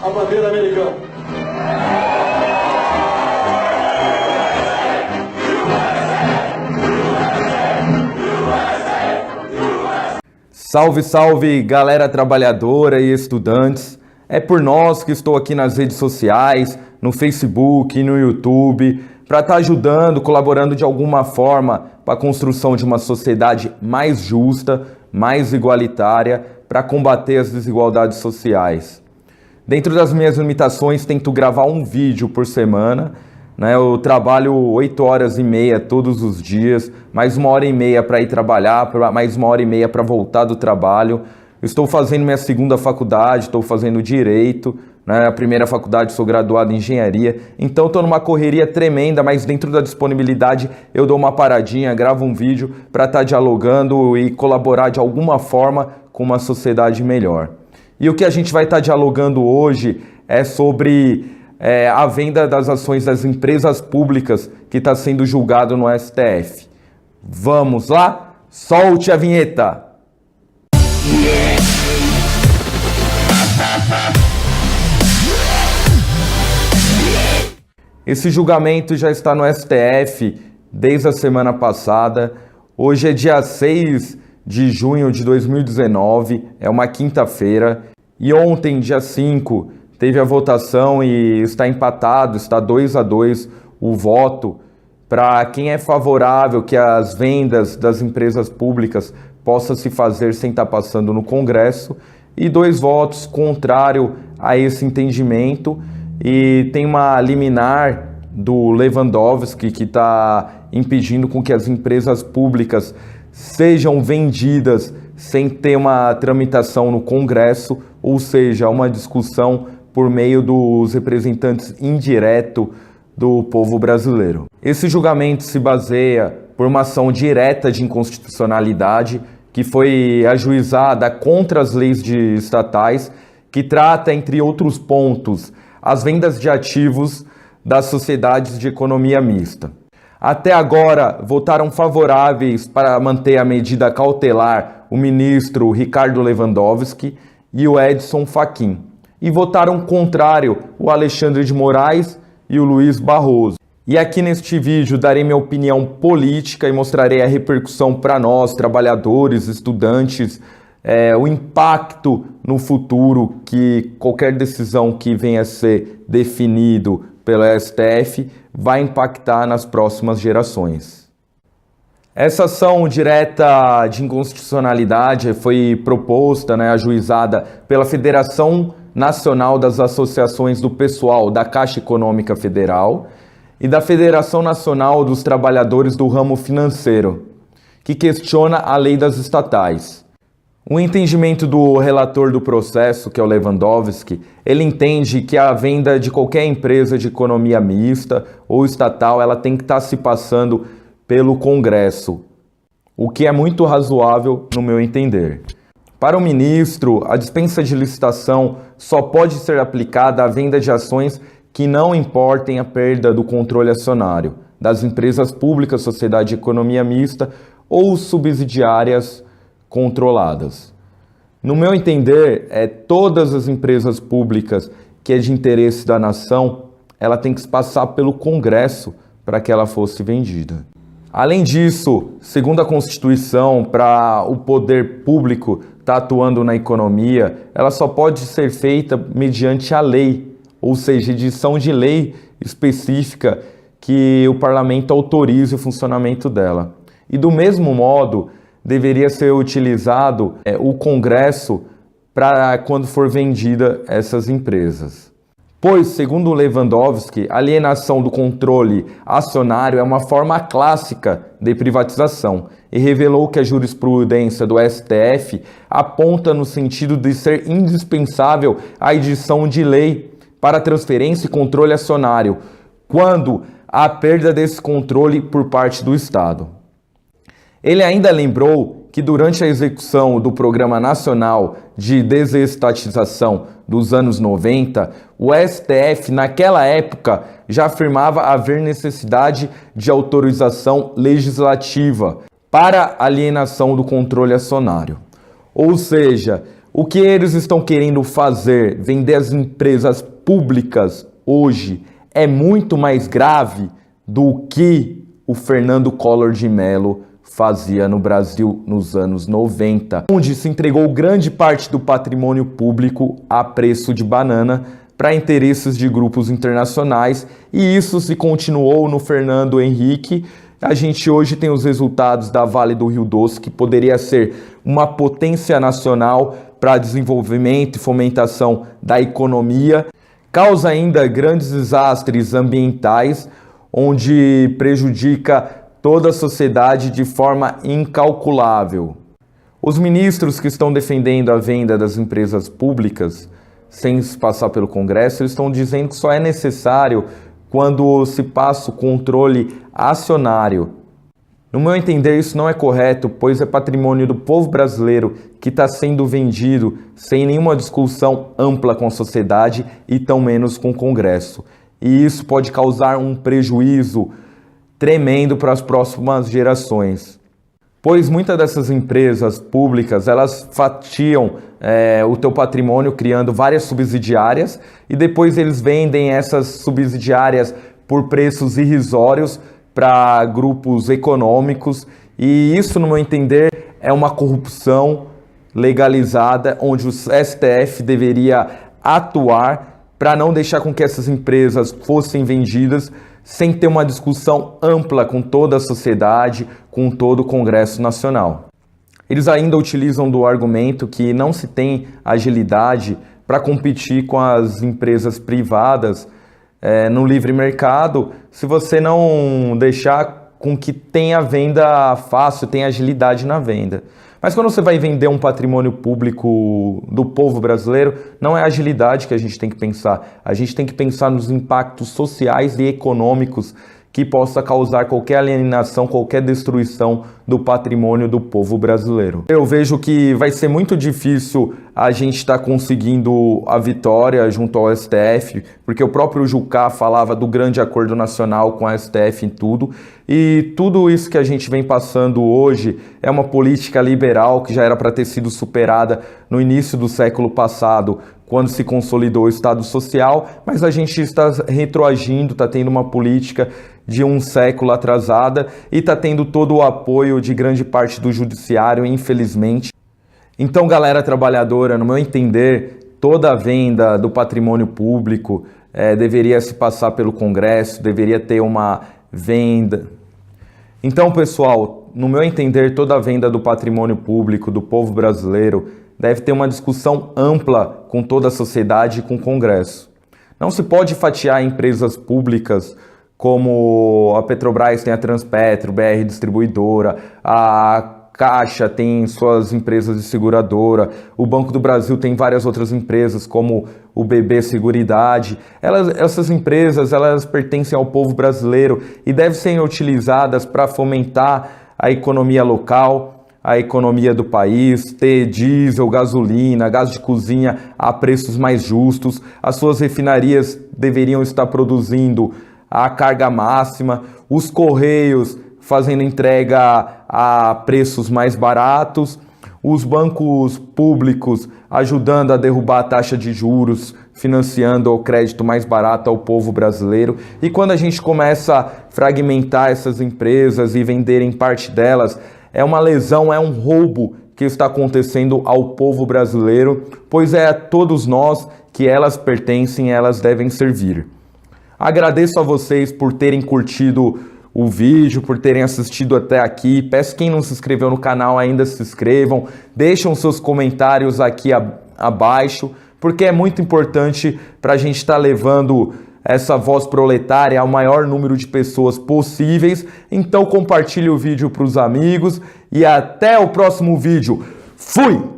a bandeira americana. Salve, salve, galera trabalhadora e estudantes. É por nós que estou aqui nas redes sociais, no Facebook, no YouTube, para estar ajudando, colaborando de alguma forma para a construção de uma sociedade mais justa, mais igualitária, para combater as desigualdades sociais. Dentro das minhas limitações, tento gravar um vídeo por semana. Eu trabalho 8h30 todos os dias, mais 1h30 para ir trabalhar, mais 1h30 para voltar do trabalho. Estou fazendo minha segunda faculdade, estou fazendo Direito, a primeira faculdade sou graduado em Engenharia, então estou numa correria tremenda, mas dentro da disponibilidade eu dou uma paradinha, gravo um vídeo para estar dialogando e colaborar de alguma forma com uma sociedade melhor. E o que a gente vai estar dialogando hoje é sobre a venda das ações das empresas públicas que está sendo julgado no STF. Vamos lá? Solte a vinheta! Esse julgamento já está no STF desde a semana passada. Hoje é dia 6 de junho de 2019, é uma quinta-feira. E ontem, dia 5, teve a votação e está empatado, está 2-2 o voto para quem é favorável que as vendas das empresas públicas possam se fazer sem estar passando no Congresso, e 2 votos contrário a esse entendimento. E tem uma liminar do Lewandowski que está impedindo com que as empresas públicas sejam vendidas sem ter uma tramitação no Congresso, ou seja, uma discussão por meio dos representantes indiretos do povo brasileiro. Esse julgamento se baseia por uma ação direta de inconstitucionalidade que foi ajuizada contra as leis estatais, que trata, entre outros pontos, as vendas de ativos das sociedades de economia mista. Até agora, votaram favoráveis para manter a medida cautelar o ministro Ricardo Lewandowski e o Edson Fachin. E votaram contrário o Alexandre de Moraes e o Luiz Barroso. E aqui neste vídeo darei minha opinião política e mostrarei a repercussão para nós, trabalhadores, estudantes, o impacto no futuro que qualquer decisão que venha a ser definido pelo STF vai impactar nas próximas gerações. Essa ação direta de inconstitucionalidade foi proposta, ajuizada pela Federação Nacional das Associações do Pessoal da Caixa Econômica Federal e da Federação Nacional dos Trabalhadores do Ramo Financeiro, que questiona a lei das estatais. O entendimento do relator do processo, que é o Lewandowski, ele entende que a venda de qualquer empresa de economia mista ou estatal, ela tem que estar se passando pelo Congresso, o que é muito razoável no meu entender. Para o ministro, a dispensa de licitação só pode ser aplicada à venda de ações que não importem a perda do controle acionário das empresas públicas, sociedade de economia mista ou subsidiárias controladas. No meu entender, todas as empresas públicas que é de interesse da nação, ela tem que se passar pelo Congresso para que ela fosse vendida. Além disso, segundo a Constituição, para o poder público estar atuando na economia, ela só pode ser feita mediante a lei, ou seja, edição de lei específica que o parlamento autorize o funcionamento dela. E do mesmo modo, deveria ser utilizado o Congresso para quando for vendida essas empresas. Pois, segundo Lewandowski, a alienação do controle acionário é uma forma clássica de privatização e revelou que a jurisprudência do STF aponta no sentido de ser indispensável a edição de lei para transferência e controle acionário, quando há perda desse controle por parte do Estado. Ele ainda lembrou que durante a execução do Programa Nacional de Desestatização dos anos 90, o STF, naquela época, já afirmava haver necessidade de autorização legislativa para alienação do controle acionário. Ou seja, O que eles estão querendo fazer, vender as empresas públicas hoje, é muito mais grave do que o Fernando Collor de Mello fazia no Brasil nos anos 90, onde se entregou grande parte do patrimônio público a preço de banana para interesses de grupos internacionais, e isso se continuou no Fernando Henrique. A gente hoje tem os resultados da Vale do Rio Doce, que poderia ser uma potência nacional para desenvolvimento e fomentação da economia, causa ainda grandes desastres ambientais, onde prejudica toda a sociedade de forma incalculável. Os ministros que estão defendendo a venda das empresas públicas, sem se passar pelo Congresso, eles estão dizendo que só é necessário quando se passa o controle acionário. No meu entender, isso não é correto, pois é patrimônio do povo brasileiro que está sendo vendido sem nenhuma discussão ampla com a sociedade e tão menos com o Congresso. E isso pode causar um prejuízo tremendo para as próximas gerações. Pois muitas dessas empresas públicas, elas fatiam o teu patrimônio criando várias subsidiárias e depois eles vendem essas subsidiárias por preços irrisórios para grupos econômicos, e isso, no meu entender, é uma corrupção legalizada, onde o STF deveria atuar para não deixar com que essas empresas fossem vendidas sem ter uma discussão ampla com toda a sociedade, com todo o Congresso Nacional. Eles ainda utilizam do argumento que não se tem agilidade para competir com as empresas privadas no livre mercado, se você não deixar com que tenha venda fácil, tenha agilidade na venda. Mas quando você vai vender um patrimônio público do povo brasileiro, não é agilidade que a gente tem que pensar. A gente tem que pensar nos impactos sociais e econômicos que possa causar qualquer alienação, qualquer destruição do patrimônio do povo brasileiro. Eu vejo que vai ser muito difícil a gente estar conseguindo a vitória junto ao STF, porque o próprio Jucá falava do grande acordo nacional com a STF em tudo, e tudo isso que a gente vem passando hoje é uma política liberal que já era para ter sido superada no início do século passado, quando se consolidou o Estado Social, mas a gente está retroagindo, está tendo uma política de um século atrasada e está tendo todo o apoio de grande parte do judiciário, infelizmente. Então, galera trabalhadora, no meu entender, toda a venda do patrimônio público deveria se passar pelo Congresso, deveria ter uma venda. Então, pessoal, no meu entender, toda a venda do patrimônio público do povo brasileiro deve ter uma discussão ampla com toda a sociedade e com o Congresso. Não se pode fatiar empresas públicas como a Petrobras tem a Transpetro, BR Distribuidora, a Caixa tem suas empresas de seguradora, o Banco do Brasil tem várias outras empresas como o BB Seguridade. Essas empresas elas pertencem ao povo brasileiro e devem ser utilizadas para fomentar a economia local, a economia do país, ter diesel, gasolina, gás de cozinha a preços mais justos. As suas refinarias deveriam estar produzindo a carga máxima, os correios fazendo entrega a preços mais baratos, os bancos públicos ajudando a derrubar a taxa de juros, financiando o crédito mais barato ao povo brasileiro. E quando a gente começa a fragmentar essas empresas e venderem parte delas, é uma lesão, é um roubo que está acontecendo ao povo brasileiro, pois é a todos nós que elas pertencem, elas devem servir. Agradeço a vocês por terem curtido o vídeo, por terem assistido até aqui. Peço que quem não se inscreveu no canal ainda se inscrevam, deixem seus comentários aqui abaixo, porque é muito importante para a gente estar levando essa voz proletária ao maior número de pessoas possíveis. Então compartilhe o vídeo para os amigos e até o próximo vídeo. Fui!